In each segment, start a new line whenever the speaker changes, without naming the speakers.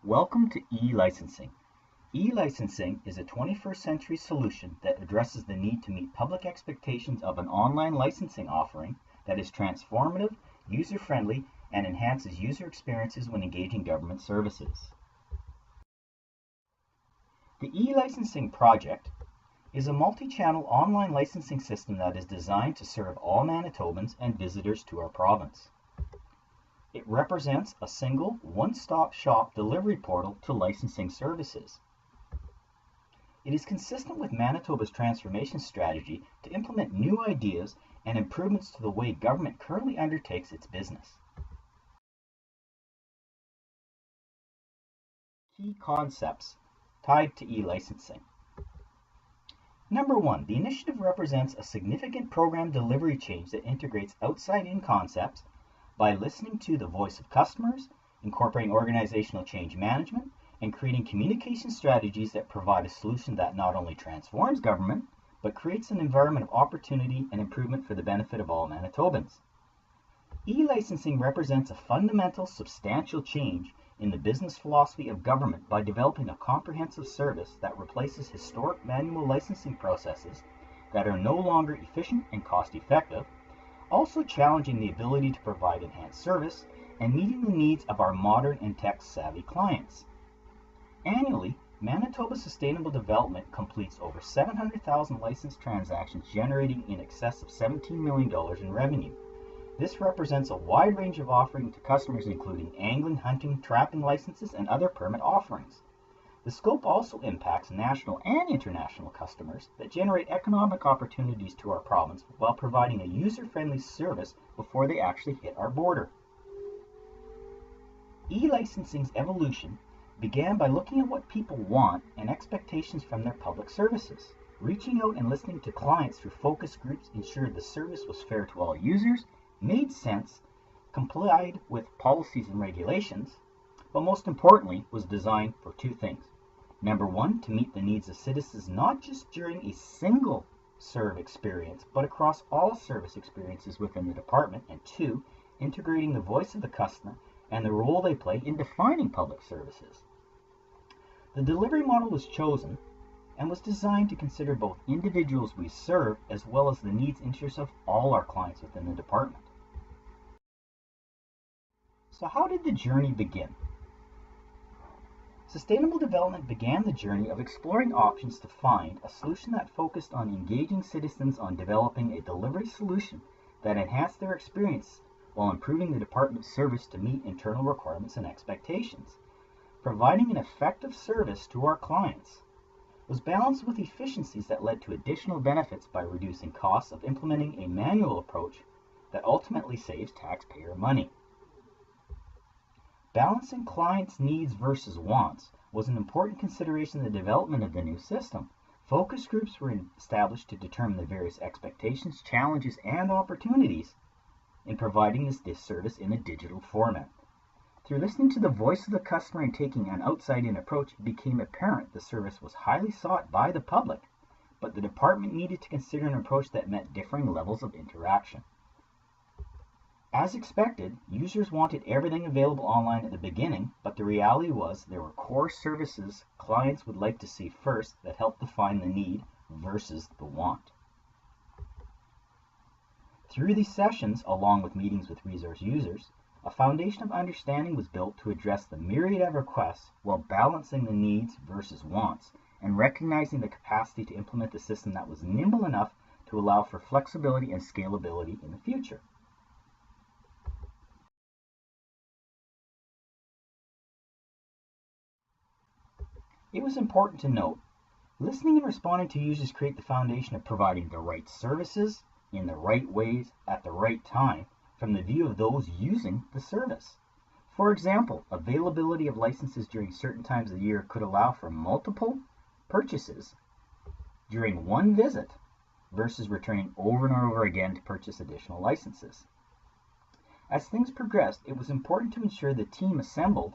Welcome to ELicensing. ELicensing is a 21st century solution that addresses the need to meet public expectations of an online licensing offering that is transformative, user-friendly, and enhances user experiences when engaging government services. The ELicensing project is a multi-channel online licensing system that is designed to serve all Manitobans and visitors to our province. It represents a single, one-stop shop delivery portal to licensing services. It is consistent with Manitoba's transformation strategy to implement new ideas and improvements to the way government currently undertakes its business. Key concepts tied to e-licensing. Number one, the initiative represents a significant program delivery change that integrates outside-in concepts by listening to the voice of customers, incorporating organizational change management, and creating communication strategies that provide a solution that not only transforms government, but creates an environment of opportunity and improvement for the benefit of all Manitobans. E-licensing represents a fundamental, substantial change in the business philosophy of government by developing a comprehensive service that replaces historic manual licensing processes that are no longer efficient and cost-effective, also challenging the ability to provide enhanced service and meeting the needs of our modern and tech-savvy clients. Annually, Manitoba Sustainable Development completes over 700,000 license transactions, generating in excess of $17 million in revenue. This represents a wide range of offerings to customers, including angling, hunting, trapping licenses, and other permit offerings. The scope also impacts national and international customers that generate economic opportunities to our province while providing a user-friendly service before they actually hit our border. E-licensing's evolution began by looking at what people want and expectations from their public services. Reaching out and listening to clients through focus groups ensured the service was fair to all users, made sense, complied with policies and regulations, but most importantly was designed for two things. Number one, to meet the needs of citizens not just during a single serve experience, but across all service experiences within the department, and two, integrating the voice of the customer and the role they play in defining public services. The delivery model was chosen and was designed to consider both individuals we serve as well as the needs and interests of all our clients within the department. So how did the journey begin? Sustainable development began the journey of exploring options to find a solution that focused on engaging citizens on developing a delivery solution that enhanced their experience while improving the department's service to meet internal requirements and expectations. Providing an effective service to our clients was balanced with efficiencies that led to additional benefits by reducing costs of implementing a manual approach that ultimately saves taxpayer money. Balancing clients' needs versus wants was an important consideration in the development of the new system. Focus groups were established to determine the various expectations, challenges, and opportunities in providing this service in a digital format. Through listening to the voice of the customer and taking an outside-in approach, it became apparent the service was highly sought by the public, but the department needed to consider an approach that met differing levels of interaction. As expected, users wanted everything available online at the beginning, but the reality was there were core services clients would like to see first that helped define the need versus the want. Through these sessions, along with meetings with resource users, a foundation of understanding was built to address the myriad of requests while balancing the needs versus wants and recognizing the capacity to implement a system that was nimble enough to allow for flexibility and scalability in the future. It was important to note, listening and responding to users create the foundation of providing the right services in the right ways at the right time from the view of those using the service. For example, availability of licenses during certain times of the year could allow for multiple purchases during one visit versus returning over and over again to purchase additional licenses. As things progressed, it was important to ensure the team assembled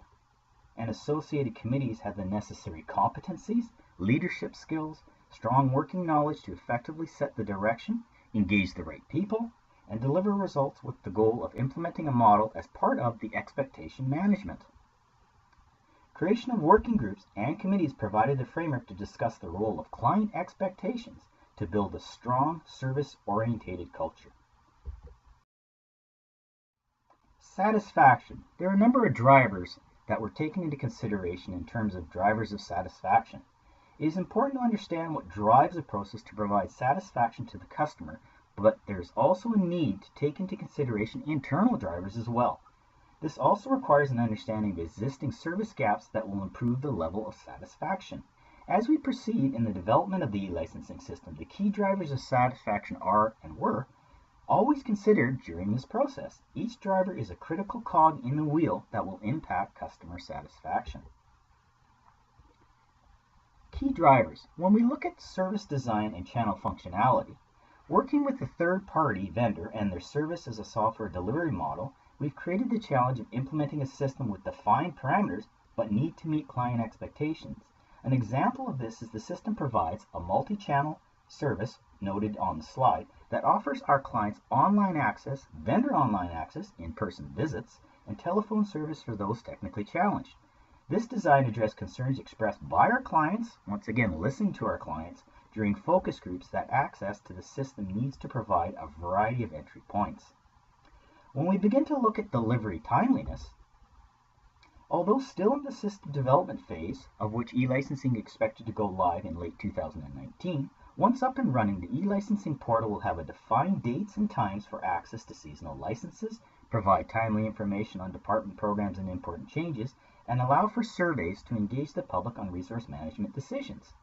and associated committees had the necessary competencies, leadership skills, strong working knowledge to effectively set the direction, engage the right people, and deliver results with the goal of implementing a model as part of the expectation management. Creation of working groups and committees provided a framework to discuss the role of client expectations to build a strong, service-oriented culture. Satisfaction. There are a number of drivers that were taken into consideration in terms of drivers of satisfaction. It is important to understand what drives a process to provide satisfaction to the customer, but there's also a need to take into consideration internal drivers as well. This also requires an understanding of existing service gaps that will improve the level of satisfaction. As we proceed in the development of the e-licensing system, the key drivers of satisfaction are and were always considered during this process. Each driver is a critical cog in the wheel that will impact customer satisfaction. Key drivers. When we look at service design and channel functionality, working with a third-party vendor and their service as a software delivery model, we've created the challenge of implementing a system with defined parameters but need to meet client expectations. An example of this is the system provides a multi-channel service, noted on the slide, that offers our clients online access, vendor online access, in-person visits, and telephone service for those technically challenged. This design addressed concerns expressed by our clients, once again listening to our clients, during focus groups that access to the system needs to provide a variety of entry points. When we begin to look at delivery timeliness, although still in the system development phase, of which e-licensing is expected to go live in late 2019, once up and running, the e-licensing portal will have a defined dates and times for access to seasonal licenses, provide timely information on department programs and important changes, and allow for surveys to engage the public on resource management decisions.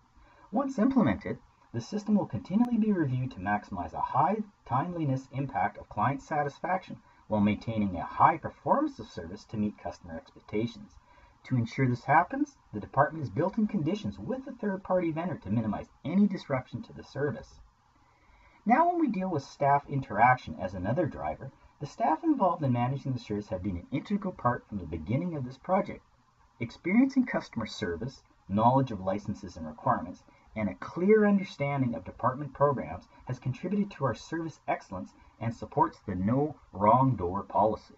Once implemented, the system will continually be reviewed to maximize a high timeliness impact of client satisfaction while maintaining a high performance of service to meet customer expectations. To ensure this happens, the department has built in conditions with a third-party vendor to minimize any disruption to the service. Now when we deal with staff interaction as another driver, the staff involved in managing the service have been an integral part from the beginning of this project. Experience in customer service, knowledge of licenses and requirements, and a clear understanding of department programs has contributed to our service excellence and supports the no wrong door policy.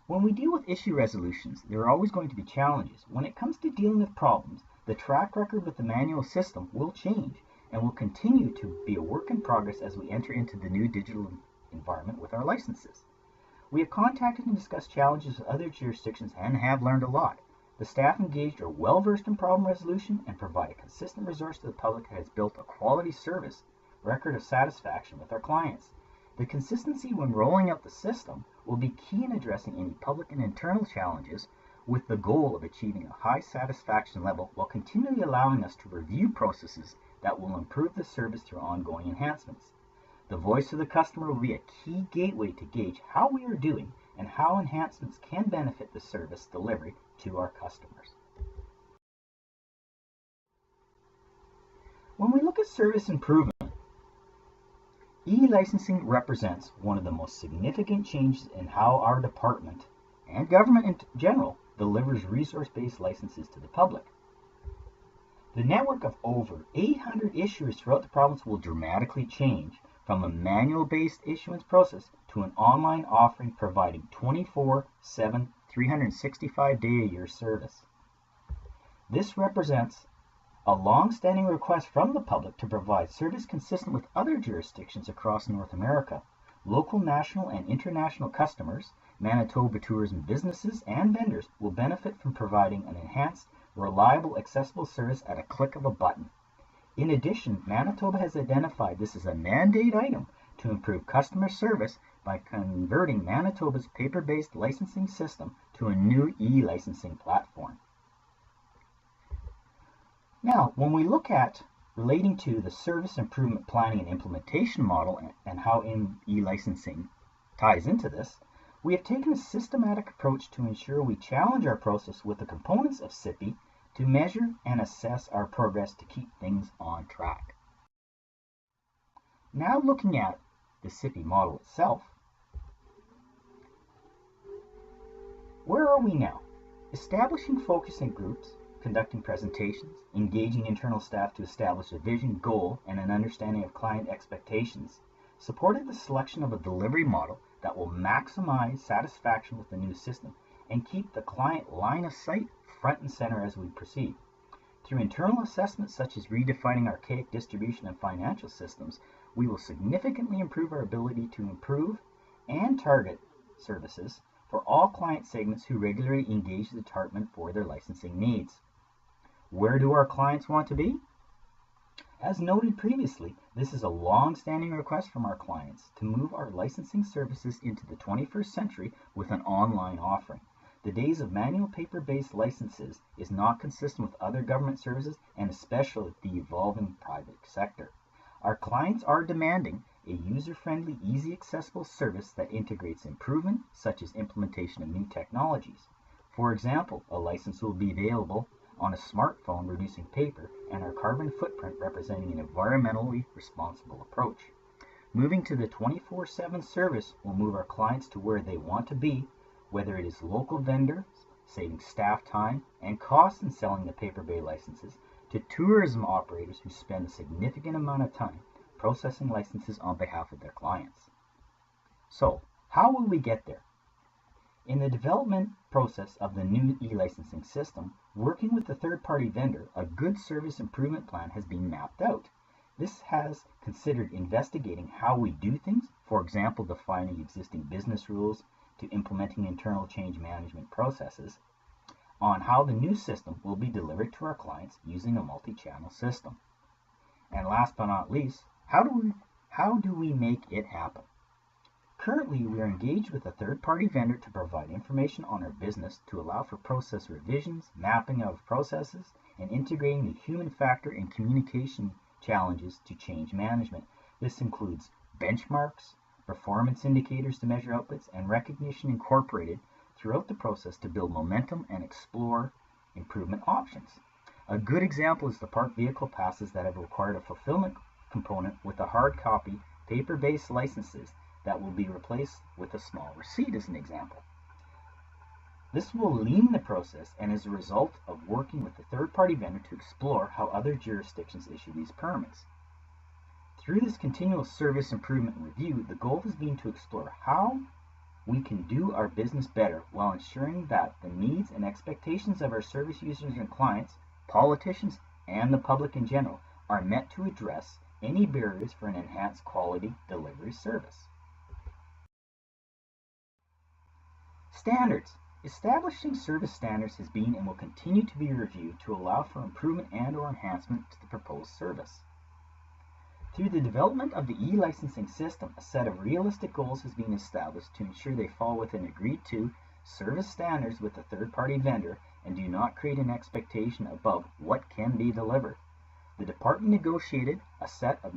When we deal with issue resolutions, there are always going to be challenges. When it comes to dealing with problems, the track record with the manual system will change and will continue to be a work in progress as we enter into the new digital environment with our licenses. We have contacted and discussed challenges with other jurisdictions and have learned a lot. The staff engaged are well versed in problem resolution and provide a consistent resource to the public that has built a quality service record of satisfaction with our clients. The consistency when rolling out the system will be key in addressing any public and internal challenges with the goal of achieving a high satisfaction level while continually allowing us to review processes that will improve the service through ongoing enhancements. The voice of the customer will be a key gateway to gauge how we are doing and how enhancements can benefit the service delivery to our customers. When we look at service improvement, e-licensing represents one of the most significant changes in how our department, and government in general, delivers resource-based licenses to the public. The network of over 800 issuers throughout the province will dramatically change from a manual-based issuance process to an online offering providing 24/7, 365-day-a-year service. This represents a long-standing request from the public to provide service consistent with other jurisdictions across North America. Local, national, and international customers, Manitoba tourism businesses, and vendors will benefit from providing an enhanced, reliable, accessible service at a click of a button. In addition, Manitoba has identified this as a mandate item to improve customer service by converting Manitoba's paper-based licensing system to a new e-licensing platform. Now, when we look at relating to the service improvement planning and implementation model and how e-licensing ties into this, we have taken a systematic approach to ensure we challenge our process with the components of CIPI to measure and assess our progress to keep things on track. Now looking at the CIPI model itself, where are we now? Establishing focusing groups, conducting presentations, engaging internal staff to establish a vision, goal, and an understanding of client expectations, supported the selection of a delivery model that will maximize satisfaction with the new system and keep the client line of sight front and center as we proceed. Through internal assessments such as redefining archaic distribution and financial systems, we will significantly improve our ability to improve and target services for all client segments who regularly engage the department for their licensing needs. Where do our clients want to be? As noted previously, this is a long-standing request from our clients to move our licensing services into the 21st century with an online offering. The days of manual paper-based licenses is not consistent with other government services and especially the evolving private sector. Our clients are demanding a user-friendly, easy accessible service that integrates improvement such as implementation of new technologies. For example, a license will be available on a smartphone reducing paper and our carbon footprint representing an environmentally responsible approach. Moving to the 24/7 service will move our clients to where they want to be, whether it is local vendors, saving staff time and costs in selling the paper-based licenses, to tourism operators who spend a significant amount of time processing licenses on behalf of their clients. So, how will we get there? In the development process of the new e-licensing system, working with the third-party vendor, a good service improvement plan has been mapped out. This has considered investigating how we do things, for example, defining existing business rules, to implementing internal change management processes, on how the new system will be delivered to our clients using a multi-channel system. And last but not least, how do we make it happen? Currently, we are engaged with a third-party vendor to provide information on our business to allow for process revisions, mapping of processes, and integrating the human factor and communication challenges to change management. This includes benchmarks, performance indicators to measure outputs, and recognition incorporated throughout the process to build momentum and explore improvement options. A good example is the parked vehicle passes that have required a fulfillment component with a hard copy paper-based licenses that will be replaced with a small receipt as an example. This will lean the process and is a result of working with the third-party vendor to explore how other jurisdictions issue these permits. Through this continuous service improvement review, the goal has been to explore how we can do our business better while ensuring that the needs and expectations of our service users and clients, politicians, and the public in general are met to address any barriers for an enhanced quality delivery service. Standards. Establishing service standards has been and will continue to be reviewed to allow for improvement and/or enhancement to the proposed service. Through the development of the e-licensing system, a set of realistic goals has been established to ensure they fall within agreed-to service standards with the third-party vendor and do not create an expectation above what can be delivered. The department negotiated a set of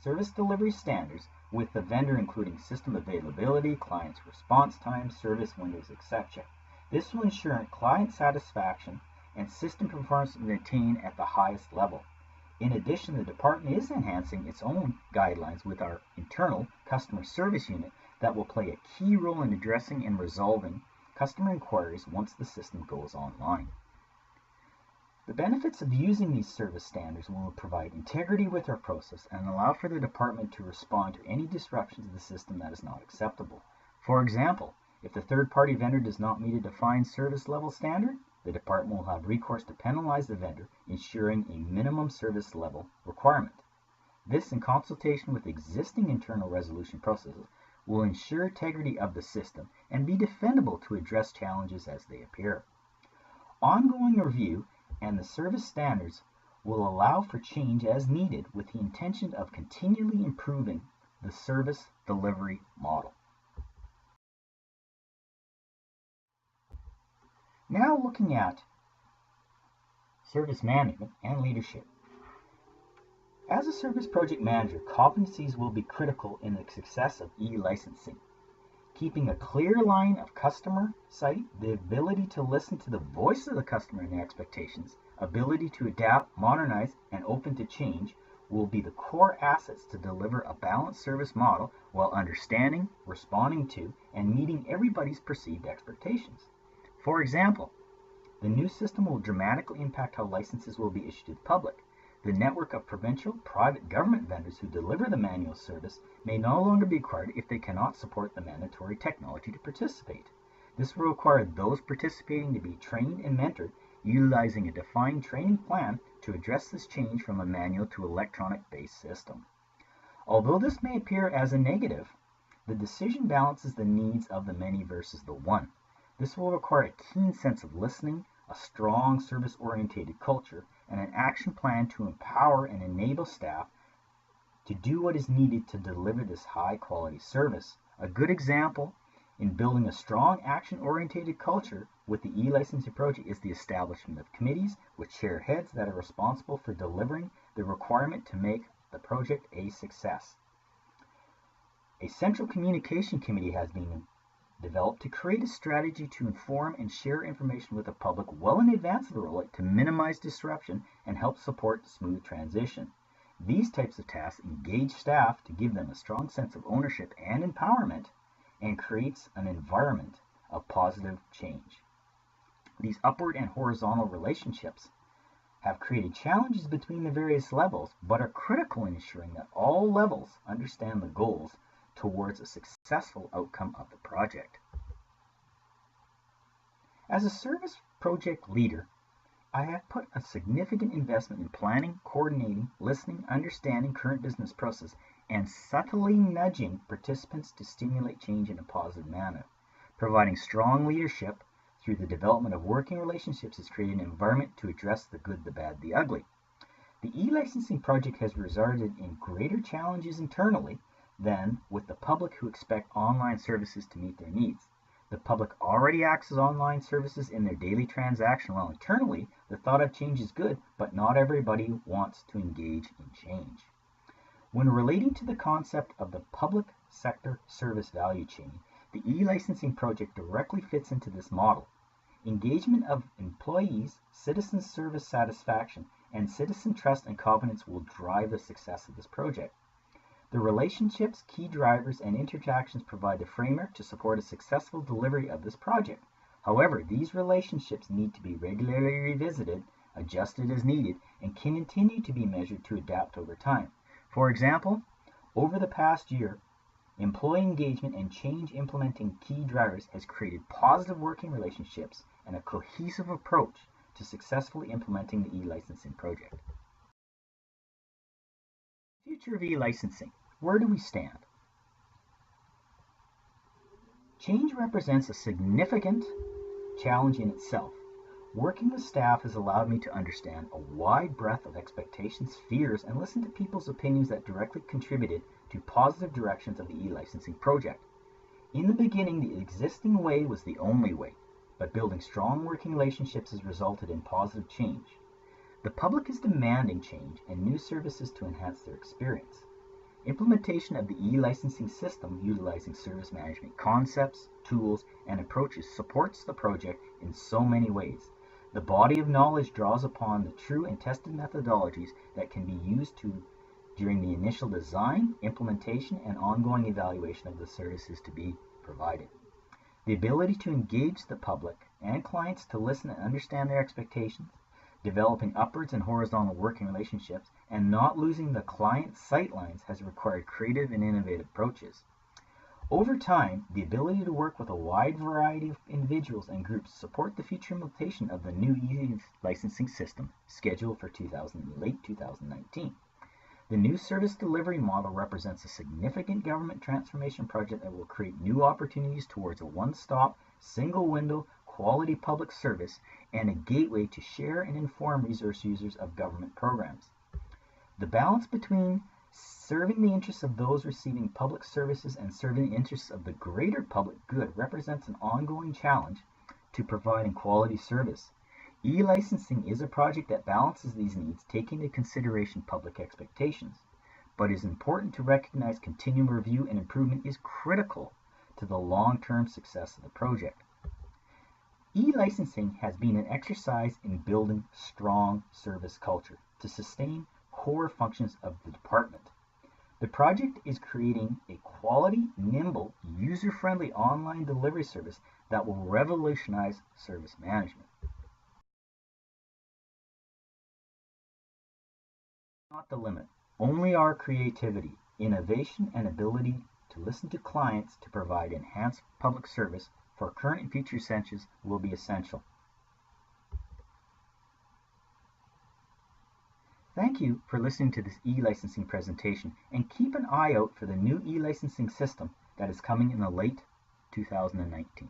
service delivery standards with the vendor, including system availability, client's response time, service windows, etc. This will ensure client satisfaction and system performance maintained at the highest level. In addition, the department is enhancing its own guidelines with our internal customer service unit that will play a key role in addressing and resolving customer inquiries once the system goes online. The benefits of using these service standards will provide integrity with our process and allow for the department to respond to any disruption to the system that is not acceptable. For example, if the third-party vendor does not meet a defined service level standard, the department will have recourse to penalize the vendor, ensuring a minimum service level requirement. This, in consultation with existing internal resolution processes, will ensure integrity of the system and be defendable to address challenges as they appear. Ongoing review and the service standards will allow for change as needed with the intention of continually improving the service delivery model. Now looking at service management and leadership. As a service project manager, competencies will be critical in the success of e-licensing. Keeping a clear line of customer sight, the ability to listen to the voice of the customer and their expectations, ability to adapt, modernize, and open to change will be the core assets to deliver a balanced service model while understanding, responding to, and meeting everybody's perceived expectations. For example, the new system will dramatically impact how licenses will be issued to the public. The network of provincial, private government vendors who deliver the manual service may no longer be required if they cannot support the mandatory technology to participate. This will require those participating to be trained and mentored, utilizing a defined training plan to address this change from a manual to electronic-based system. Although this may appear as a negative, the decision balances the needs of the many versus the one. This will require a keen sense of listening, a strong service-oriented culture, and an action plan to empower and enable staff to do what is needed to deliver this high-quality service. A good example in building a strong action-oriented culture with the e-licensing project is the establishment of committees with chair heads that are responsible for delivering the requirement to make the project a success. A central communication committee has been developed to create a strategy to inform and share information with the public well in advance of the rollout to minimize disruption and help support smooth transition. These types of tasks engage staff to give them a strong sense of ownership and empowerment and creates an environment of positive change. These upward and horizontal relationships have created challenges between the various levels, but are critical in ensuring that all levels understand the goals towards a successful outcome of the project. As a service project leader, I have put a significant investment in planning, coordinating, listening, understanding current business process, and subtly nudging participants to stimulate change in a positive manner. Providing strong leadership through the development of working relationships has created an environment to address the good, the bad, the ugly. The e-licensing project has resulted in greater challenges internally than with the public who expect online services to meet their needs. The public already accesses online services in their daily transaction, while internally the thought of change is good, but not everybody wants to engage in change. When relating to the concept of the public sector service value chain, the e-licensing project directly fits into this model. Engagement of employees, citizen service satisfaction, and citizen trust and confidence will drive the success of this project. The relationships, key drivers, and interactions provide the framework to support a successful delivery of this project. However, these relationships need to be regularly revisited, adjusted as needed, and can continue to be measured to adapt over time. For example, over the past year, employee engagement and change implementing key drivers has created positive working relationships and a cohesive approach to successfully implementing the e-licensing project. Future of e-licensing. Where do we stand? Change represents a significant challenge in itself. Working with staff has allowed me to understand a wide breadth of expectations, fears, and listen to people's opinions that directly contributed to positive directions of the e-licensing project. In the beginning, the existing way was the only way, but building strong working relationships has resulted in positive change. The public is demanding change and new services to enhance their experience. Implementation of the e-licensing system utilizing service management concepts, tools, and approaches supports the project in so many ways. The body of knowledge draws upon the true and tested methodologies that can be used during the initial design, implementation, and ongoing evaluation of the services to be provided. The ability to engage the public and clients to listen and understand their expectations, developing upwards and horizontal working relationships, and not losing the client's sightlines has required creative and innovative approaches. Over time, the ability to work with a wide variety of individuals and groups support the future implementation of the new e-licensing system scheduled for late 2019. The new service delivery model represents a significant government transformation project that will create new opportunities towards a one-stop, single-window, quality public service and a gateway to share and inform resource users of government programs. The balance between serving the interests of those receiving public services and serving the interests of the greater public good represents an ongoing challenge to providing quality service. E-licensing is a project that balances these needs, taking into consideration public expectations, but it is important to recognize continual review and improvement is critical to the long-term success of the project. E-licensing has been an exercise in building strong service culture to sustain core functions of the department. The project is creating a quality, nimble, user-friendly online delivery service that will revolutionize service management. Not the limit. Only our creativity, innovation, and ability to listen to clients to provide enhanced public service for current and future sessions will be essential. Thank you for listening to this e-licensing presentation, and keep an eye out for the new e-licensing system that is coming in the late 2019.